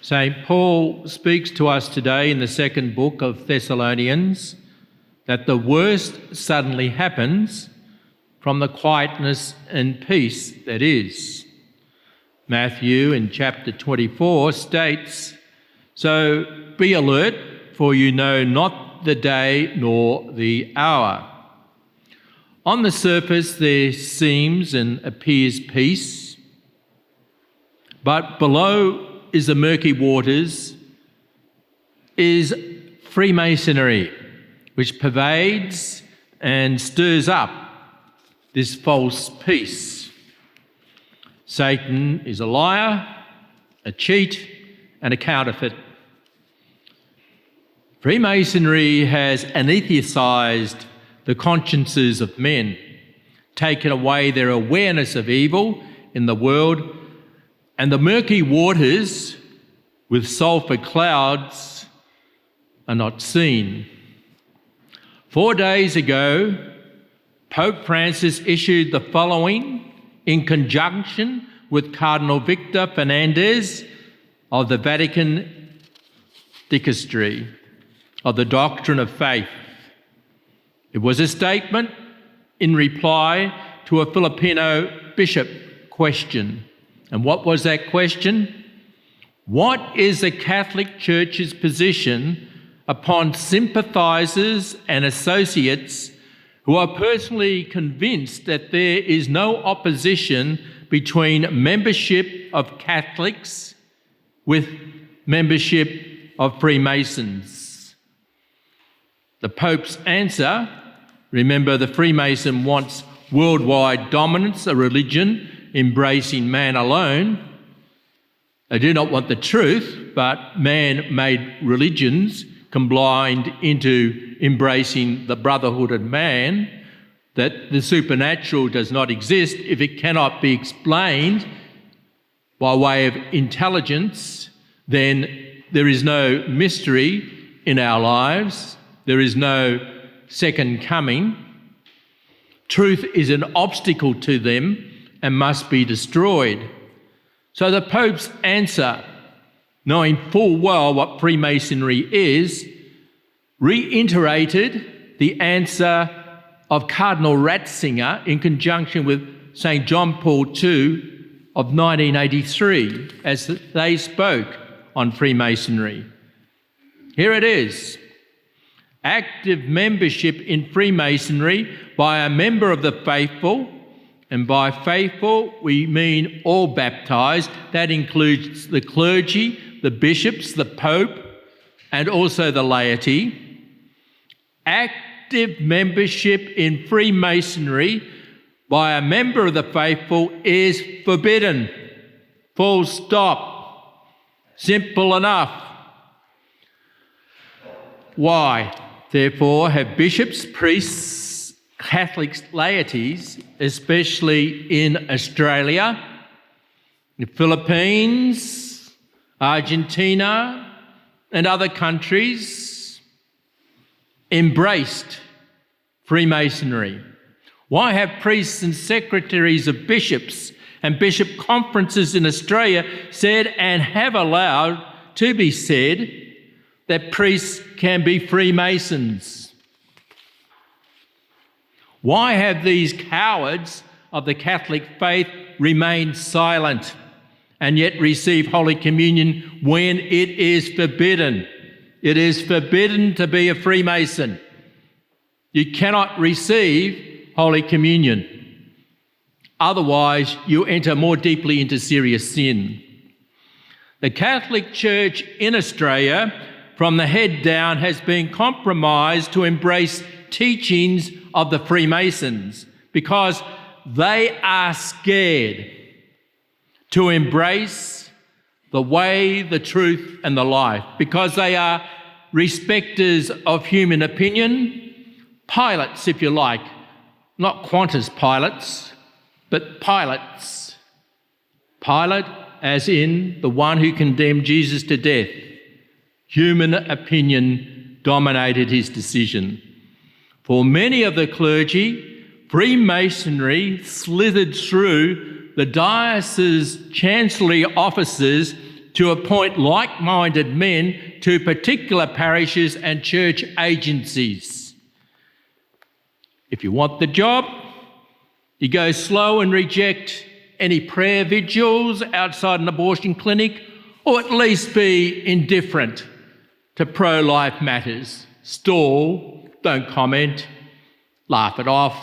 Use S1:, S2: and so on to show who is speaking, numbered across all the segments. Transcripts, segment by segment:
S1: St. Paul speaks to us today in the second book of Thessalonians that the worst suddenly happens from the quietness and peace that is. Matthew in chapter 24 states, "So be alert, for you know not the day nor the hour." On the surface there seems and appears peace, but below is the murky waters, is Freemasonry, which pervades and stirs up this false peace. Satan is a liar, a cheat, and a counterfeit. Freemasonry has anaesthetised the consciences of men, taken away their awareness of evil in the world, and the murky waters with sulphur clouds are not seen. 4 days ago, Pope Francis issued the following in conjunction with Cardinal Victor Fernandez of the Vatican Dicastery of the Doctrine of Faith. It was a statement in reply to a Filipino bishop question. And what was that question? What is the Catholic Church's position upon sympathisers and associates who are personally convinced that there is no opposition between membership of Catholics with membership of Freemasons? The Pope's answer, remember the Freemason wants worldwide dominance, a religion embracing man alone. They do not want the truth, but man-made religions combined into embracing the brotherhood of man, that the supernatural does not exist if it cannot be explained by way of intelligence. Then there is no mystery in our lives. There is no second coming. Truth is an obstacle to them and must be destroyed. So the Pope's answer, knowing full well what Freemasonry is, reiterated the answer of Cardinal Ratzinger in conjunction with St. John Paul II of 1983 as they spoke on Freemasonry. Here it is. Active membership in Freemasonry by a member of the faithful, and by faithful we mean all baptised. That includes the clergy, the bishops, the Pope, and also the laity. Active membership in Freemasonry by a member of the faithful is forbidden. Full stop. Simple enough. Why, therefore, have bishops, priests, Catholic laities, especially in Australia, the Philippines, Argentina, and other countries, embraced Freemasonry? Why have priests and secretaries of bishops and bishop conferences in Australia said and have allowed to be said that priests can be Freemasons? Why have these cowards of the Catholic faith remained silent and yet receive Holy Communion when it is forbidden? It is forbidden to be a Freemason. You cannot receive Holy Communion. Otherwise, you enter more deeply into serious sin. The Catholic Church in Australia, from the head down, has been compromised to embrace teachings of the Freemasons because they are scared to embrace the way, the truth, and the life, because they are respecters of human opinion, pilots, if you like, not Qantas pilots, but pilots. Pilate as in the one who condemned Jesus to death. Human opinion dominated his decision. For many of the clergy, Freemasonry slithered through the diocese chancellery offices to to appoint like-minded men to particular parishes and church agencies. If you want the job, you go slow and reject any prayer vigils outside an abortion clinic, or at least be indifferent to pro-life matters. Stall, don't comment, laugh it off.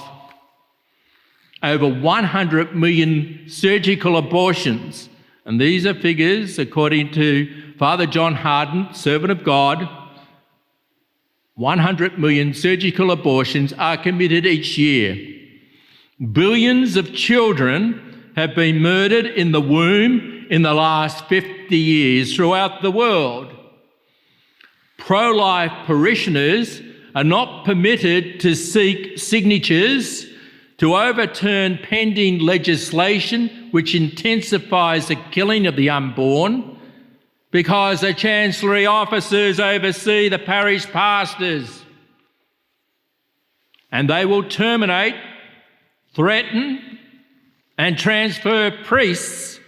S1: Over 100 million surgical abortions, and these are figures according to Father John Harden, servant of God. 100 million surgical abortions are committed each year. Billions of children have been murdered in the womb in the last 50 years throughout the world. Pro-life parishioners are not permitted to seek signatures to overturn pending legislation which intensifies the killing of the unborn, because the chancellery officers oversee the parish pastors, and they will terminate, threaten and transfer priests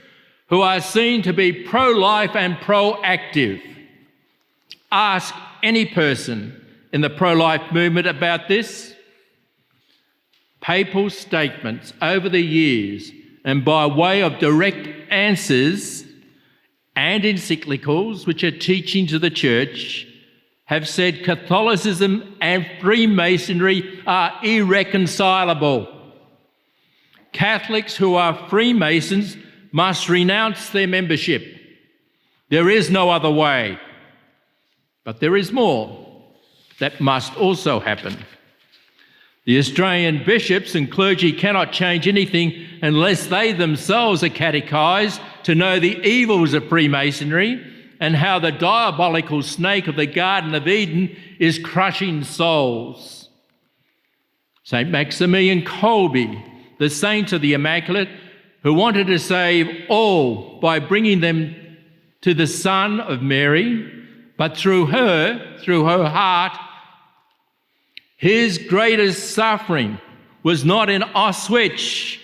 S1: who are seen to be pro-life and proactive. Ask any person in the pro-life movement about this. Papal statements over the years and by way of direct answers and encyclicals, which are teachings of the Church, have said Catholicism and Freemasonry are irreconcilable. Catholics who are Freemasons must renounce their membership. There is no other way. But there is more that must also happen. The Australian bishops and clergy cannot change anything unless they themselves are catechised to know the evils of Freemasonry and how the diabolical snake of the Garden of Eden is crushing souls. St. Maximilian Kolbe, the saint of the Immaculate, who wanted to save all by bringing them to the Son of Mary, but through her heart, his greatest suffering was not in Auschwitz,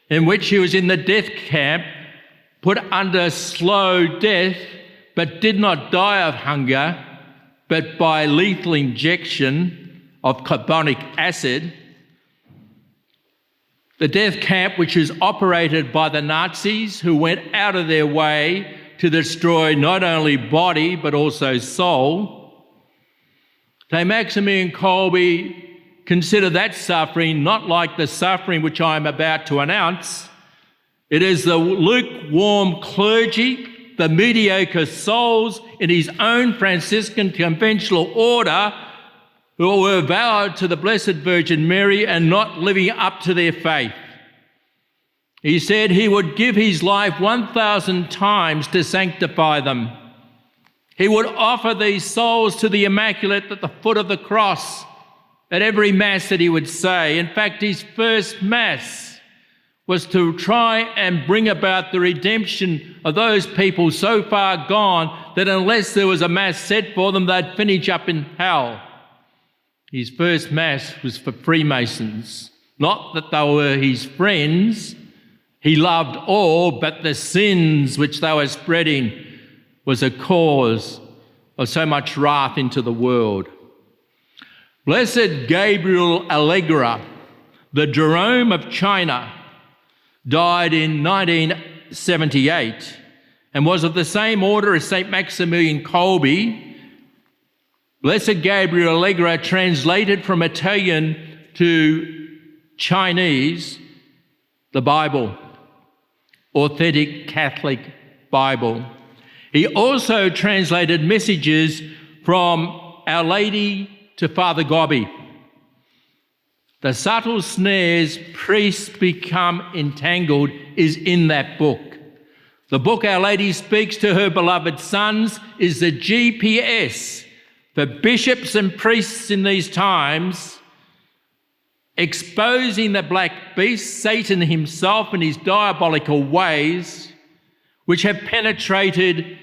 S1: in which he was in the death camp, put under slow death, but did not die of hunger, but by lethal injection of carbonic acid. The death camp, which was operated by the Nazis, who went out of their way to destroy not only body but also soul. St. Maximilian Kolbe considered that suffering not like the suffering which I am about to announce. It is the lukewarm clergy, the mediocre souls in his own Franciscan conventual order who were vowed to the Blessed Virgin Mary and not living up to their faith. He said he would give his life 1,000 times to sanctify them. He would offer these souls to the Immaculate at the foot of the cross at every Mass that he would say. In fact, his first Mass was to try and bring about the redemption of those people so far gone that unless there was a Mass said for them, they'd finish up in hell. His first Mass was for Freemasons. Not that they were his friends. He loved all, but the sins which they were spreading was a cause of so much wrath into the world. Blessed Gabriel Allegra, the Jerome of China, died in 1978 and was of the same order as St. Maximilian Kolbe. Blessed Gabriel Allegra translated from Italian to Chinese the Bible, authentic Catholic Bible. He also translated messages from Our Lady to Father Gobbi. The subtle snares priests become entangled is in that book. The book Our Lady speaks to her beloved sons is the GPS for bishops and priests in these times, exposing the black beast, Satan himself and his diabolical ways, which have penetrated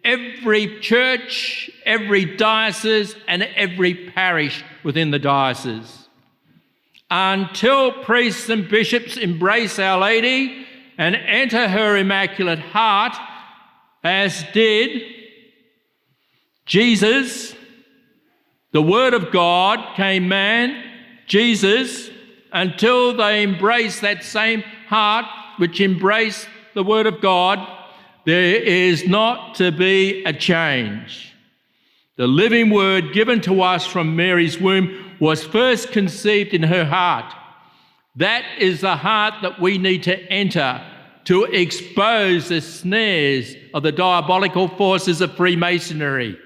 S1: every church, every diocese, and every parish within the diocese. Until priests and bishops embrace Our Lady and enter her Immaculate Heart, as did Jesus. The Word of God came man, Jesus, until they embrace that same heart which embraced the Word of God. There is not to be a change. The living Word given to us from Mary's womb was first conceived in her heart. That is the heart that we need to enter to expose the snares of the diabolical forces of Freemasonry.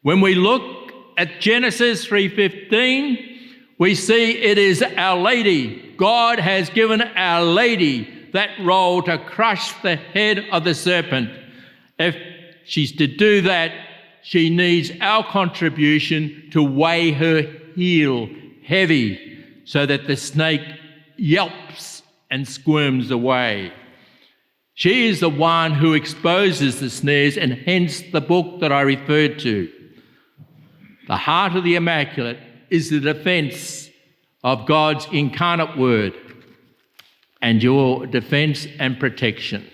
S1: When we look at Genesis 3:15, we see it is Our Lady. God has given Our Lady that role to crush the head of the serpent. If she's to do that, she needs our contribution to weigh her heel heavy so that the snake yelps and squirms away. She is the one who exposes the snares, and hence the book that I referred to. The heart of the Immaculate is the defence of God's incarnate Word and your defence and protection.